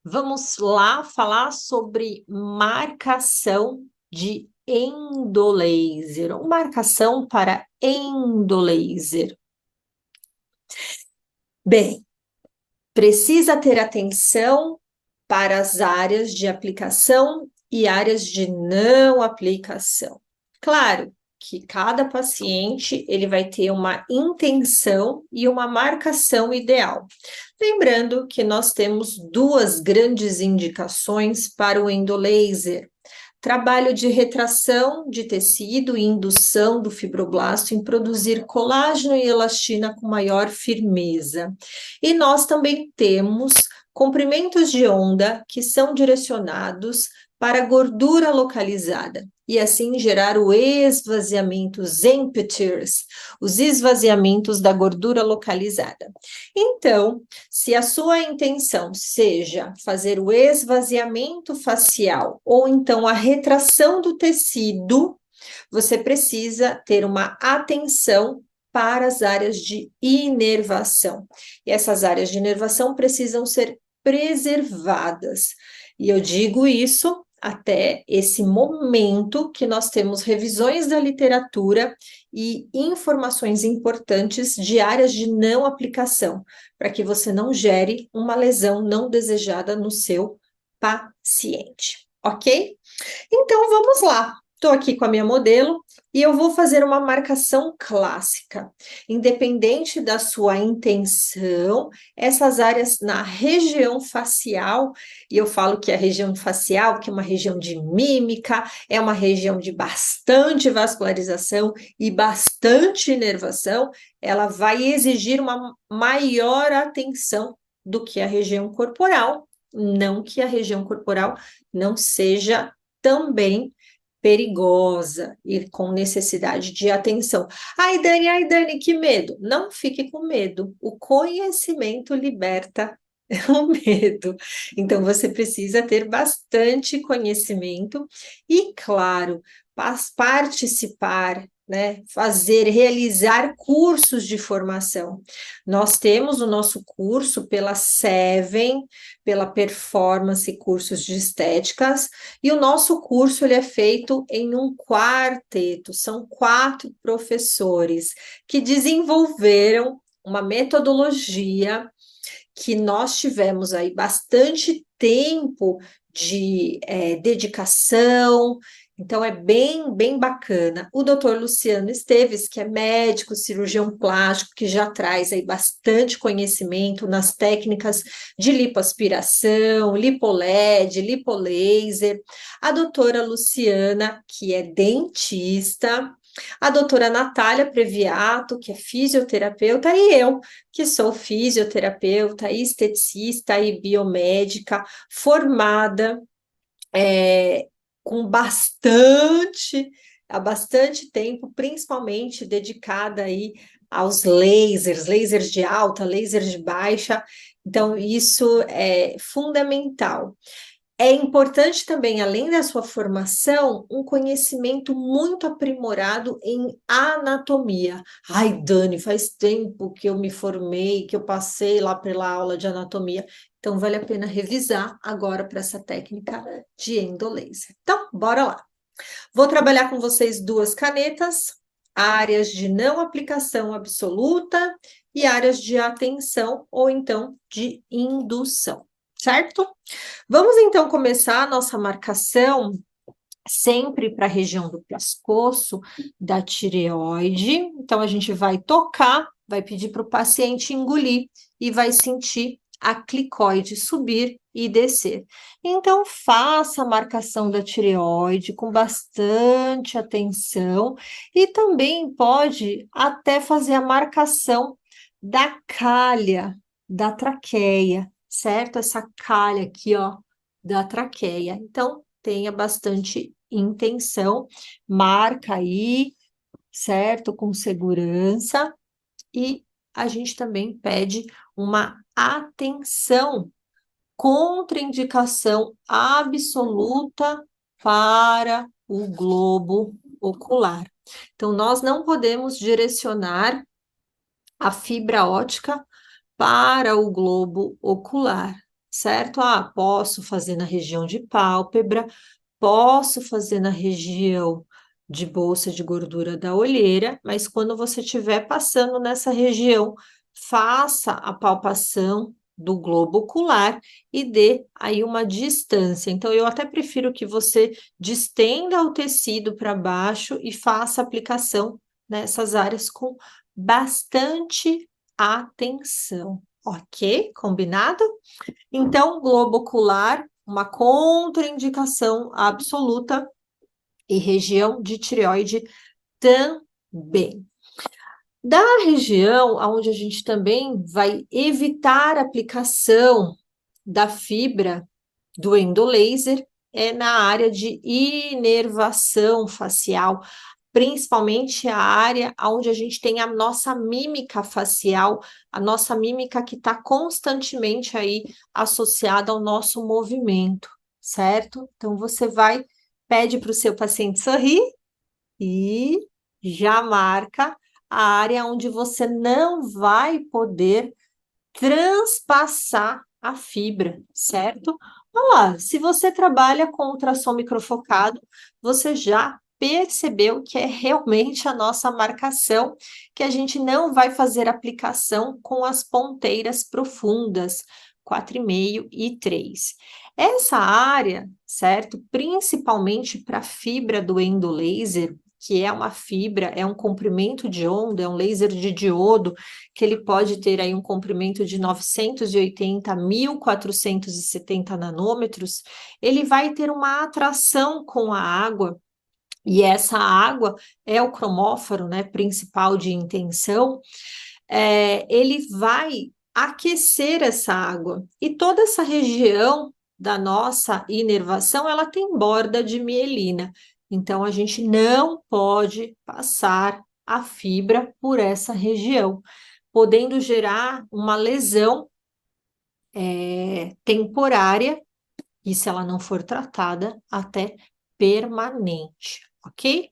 Vamos lá falar sobre marcação de endolaser, ou marcação para endolaser. Bem, precisa ter atenção para as áreas de aplicação e áreas de não aplicação. Claro que cada paciente ele vai ter uma intenção e uma marcação ideal. Lembrando que nós temos duas grandes indicações para o endolaser: trabalho de retração de tecido e indução do fibroblasto em produzir colágeno e elastina com maior firmeza. E nós também temos comprimentos de onda que são direcionados para gordura localizada e assim gerar o esvaziamento, os empties, os esvaziamentos da gordura localizada. Então, se a sua intenção seja fazer o esvaziamento facial ou então a retração do tecido, você precisa ter uma atenção para as áreas de inervação. E essas áreas de inervação precisam ser preservadas. E eu digo isso até esse momento que nós temos revisões da literatura e informações importantes de áreas de não aplicação, para que você não gere uma lesão não desejada no seu paciente, ok? Então vamos lá. Estou aqui com a minha modelo e eu vou fazer uma marcação clássica. Independente da sua intenção, essas áreas na região facial, e eu falo que a região facial, que é uma região de mímica, é uma região de bastante vascularização e bastante inervação, ela vai exigir uma maior atenção do que a região corporal. Não que a região corporal não seja também perigosa e com necessidade de atenção. Ai, Dani, que medo. Não fique com medo. O conhecimento liberta o medo. Então, você precisa ter bastante conhecimento e, claro, participar, né, fazer, realizar cursos de formação. Nós temos o nosso curso pela Seven, pela Performance Cursos de Estéticas, e o nosso curso ele é feito em um quarteto, são 4 professores que desenvolveram uma metodologia que nós tivemos aí bastante tempo de dedicação, então é bem bacana. O doutor Luciano Esteves, que é médico, cirurgião plástico, que já traz aí bastante conhecimento nas técnicas de lipoaspiração, lipoled, lipolaser. A doutora Luciana, que é dentista, a doutora Natália Previato, que é fisioterapeuta, e eu, que sou fisioterapeuta, esteticista e biomédica, formada com há bastante tempo, principalmente dedicada aí aos lasers, lasers de alta, lasers de baixa. Então, isso é fundamental. É importante também, além da sua formação, um conhecimento muito aprimorado em anatomia. Ai, Dani, faz tempo que eu me formei, que eu passei lá pela aula de anatomia. Então, vale a pena revisar agora para essa técnica de endolaser. Então, bora lá. Vou trabalhar com vocês duas canetas, áreas de não aplicação absoluta e áreas de atenção ou então de indução, certo? Vamos então começar a nossa marcação sempre para a região do pescoço, da tireoide. Então, a gente vai tocar, vai pedir para o paciente engolir e vai sentir a clicoide subir e descer. Então, faça a marcação da tireoide com bastante atenção e também pode até fazer a marcação da calha da traqueia, certo? Essa calha aqui, ó, da traqueia. Então, tenha bastante intenção, marca aí, certo? Com segurança, e a gente também pede uma atenção, contraindicação absoluta para o globo ocular. Então, nós não podemos direcionar a fibra ótica para o globo ocular. certo? Ah, posso fazer na região de pálpebra, posso fazer na região de bolsa de gordura da olheira, mas quando você estiver passando nessa região, faça a palpação do globo ocular e dê aí uma distância. Então, eu até prefiro que você distenda o tecido para baixo e faça a aplicação nessas áreas com bastante atenção, ok? Combinado? Então, globo ocular, uma contraindicação absoluta, e região de tireoide também. Da região onde a gente também vai evitar a aplicação da fibra do endolaser é na área de inervação facial, principalmente a área onde a gente tem a nossa mímica facial, a nossa mímica que está constantemente aí associada ao nosso movimento, certo? Então você vai, pede para o seu paciente sorrir e já marca a área onde você não vai poder transpassar a fibra, certo? Olha lá, se você trabalha com ultrassom microfocado, você já percebeu que é realmente a nossa marcação, que a gente não vai fazer aplicação com as ponteiras profundas, 4,5 e 3. Essa área, certo? Principalmente para a fibra do endolaser, que é uma fibra, é um comprimento de onda, é um laser de diodo, que ele pode ter aí um comprimento de 980 a 1470 nanômetros, ele vai ter uma atração com a água, e essa água é o cromóforo, né, principal de intenção, ele vai aquecer essa água, e toda essa região da nossa inervação, ela tem borda de mielina, então a gente não pode passar a fibra por essa região, podendo gerar uma lesão temporária e, se ela não for tratada, até permanente, ok?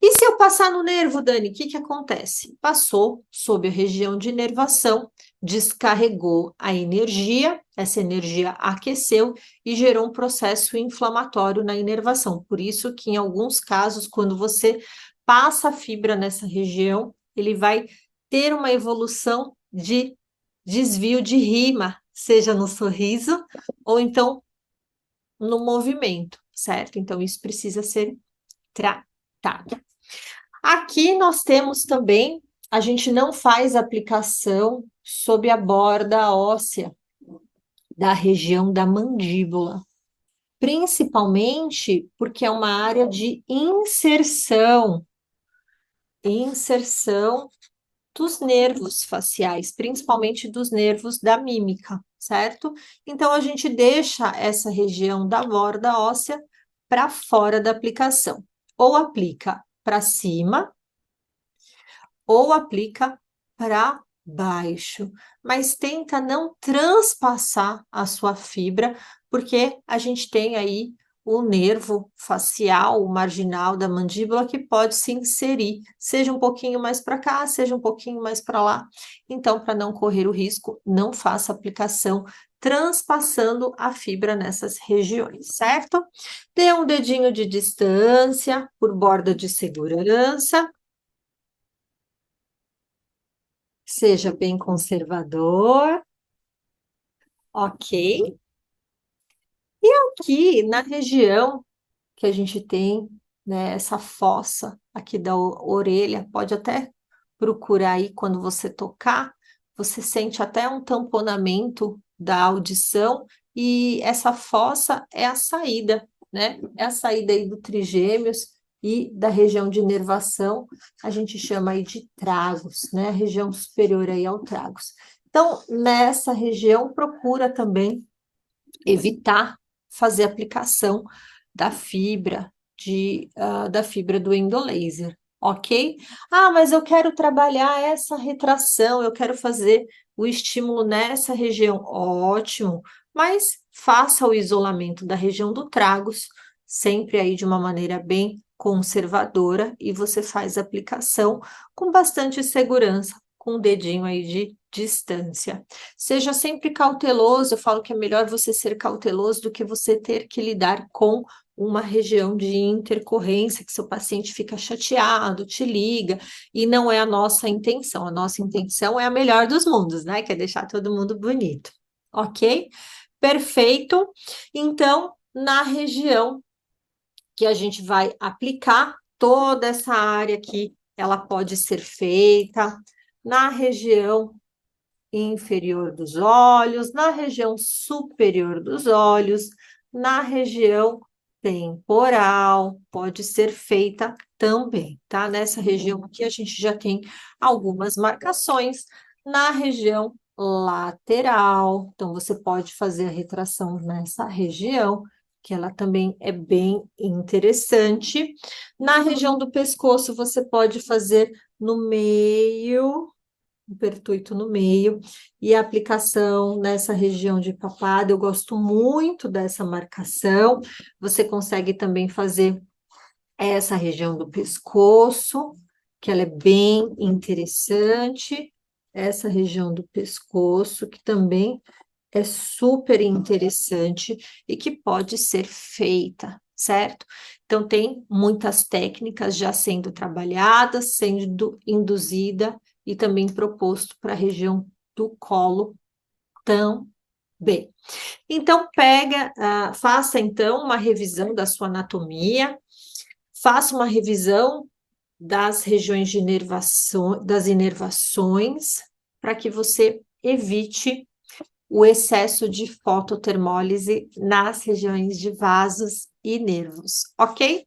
E se eu passar no nervo, Dani, o que que acontece? Passou sob a região de inervação, descarregou a energia, essa energia aqueceu e gerou um processo inflamatório na inervação. Por isso que, em alguns casos, quando você passa a fibra nessa região, ele vai ter uma evolução de desvio de rima, seja no sorriso ou então no movimento, certo? Então, isso precisa ser tratado. Aqui nós temos também, a gente não faz aplicação sob a borda óssea da região da mandíbula, principalmente porque é uma área de inserção dos nervos faciais, principalmente dos nervos da mímica, certo? Então, a gente deixa essa região da borda óssea para fora da aplicação. Ou aplica para cima, ou aplica para baixo, mas tenta não transpassar a sua fibra, porque a gente tem aí o nervo facial, o marginal da mandíbula, que pode se inserir, seja um pouquinho mais para cá, seja um pouquinho mais para lá. Então, para não correr o risco, não faça aplicação transpassando a fibra nessas regiões, certo? Dê um dedinho de distância por borda de segurança. Seja bem conservador, ok? E aqui na região que a gente tem, né, essa fossa aqui da orelha, pode até procurar aí quando você tocar, você sente até um tamponamento da audição, e essa fossa é a saída, né? É a saída aí do trigêmeos e da região de inervação, a gente chama aí de tragos, né? A região superior aí ao tragos. Então, nessa região, procura também evitar fazer aplicação da fibra, da fibra do endolaser, ok? Ah, mas eu quero trabalhar essa retração, eu quero fazer o estímulo nessa região, ótimo, mas faça o isolamento da região do tragus, sempre aí de uma maneira bem conservadora, e você faz a aplicação com bastante segurança, com o dedinho aí de distância. Seja sempre cauteloso, eu falo que é melhor você ser cauteloso do que você ter que lidar com uma região de intercorrência, que seu paciente fica chateado, te liga, e não é a nossa intenção. A nossa intenção é a melhor dos mundos, né? Que é deixar todo mundo bonito, ok? Perfeito. Então, na região que a gente vai aplicar, toda essa área aqui, ela pode ser feita na região inferior dos olhos, na região superior dos olhos, na região temporal, pode ser feita também, tá? Nessa região aqui a gente já tem algumas marcações, na região lateral, então você pode fazer a retração nessa região, que ela também é bem interessante. Na região do pescoço, você pode fazer no meio, um pertuito no meio, e a aplicação nessa região de papada, eu gosto muito dessa marcação. Você consegue também fazer essa região do pescoço, que ela é bem interessante, essa região do pescoço, que também é super interessante e que pode ser feita, certo? Então, tem muitas técnicas já sendo trabalhadas, sendo induzida e também proposto para a região do colo também. Então, faça então uma revisão da sua anatomia, faça uma revisão das regiões de inervação, das inervações, para que você evite o excesso de fototermólise nas regiões de vasos e nervos, ok?